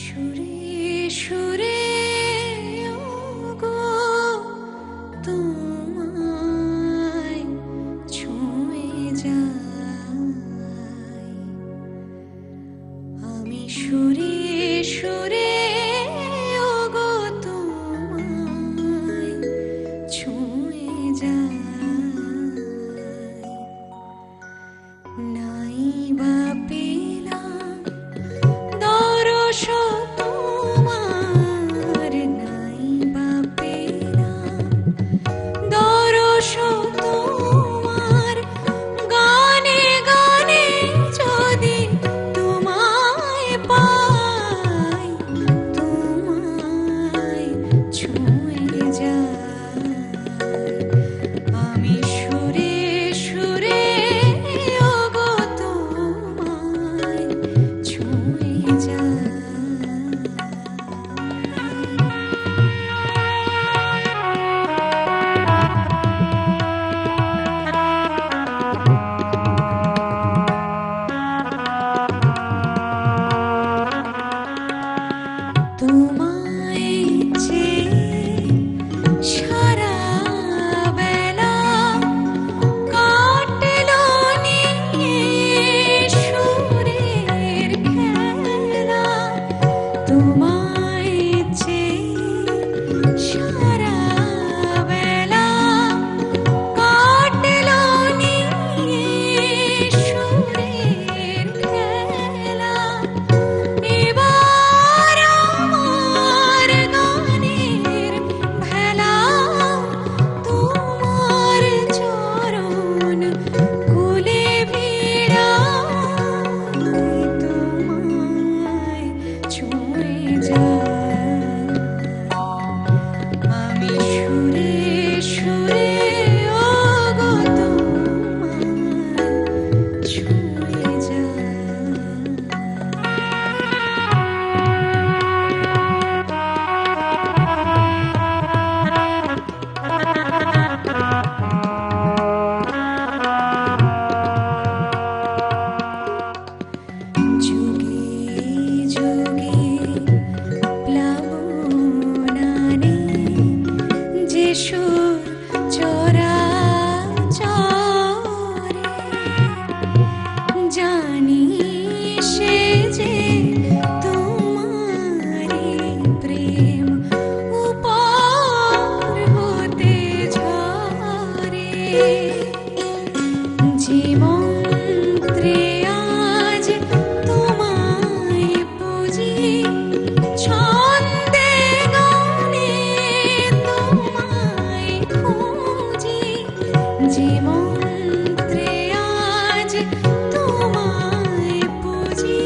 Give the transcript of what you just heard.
সুরে সুরে ওগো তোমায় ছুঁয়ে যাই, আমি সুরে সুরে ওগো তোমায় ছুঁয়ে যাই, নাই বা পেলাম দরস তোমার, নাই বা পেলাম দরস তোমার, গানে গানে যদি তোমায় পাই, তোমায় ছুঁয়ে যাই, আমি সুরে সুরে ওগো তোমায় ছুঁয়ে যাই। তোমায় চেয়ে সারা বেলা কাটলো নিয়ে সুরের খেলা, তোমায় চেয়ে সারা বেলা কাটলো নিয়ে সুরের খেলা, এবার আমার গানের ভেলা তোমার চরণ কূলে ভিড়াই, তোমায় ছুঁয়ে যাই, আমি সুরে সুরে ওগো তোমায় ছুঁয়ে যাই। যুগে যুগে প্লাবনানে যে সুর চরাচরে, জানি সে যে তোমারি প্রেম উপর হতে ঝরে, যে মন্ত্রে আজ তোমায় পুজি, ছন্দে গানে তোমায় খুঁজি, যে মন্ত্রে আজ তোমায় পুজি,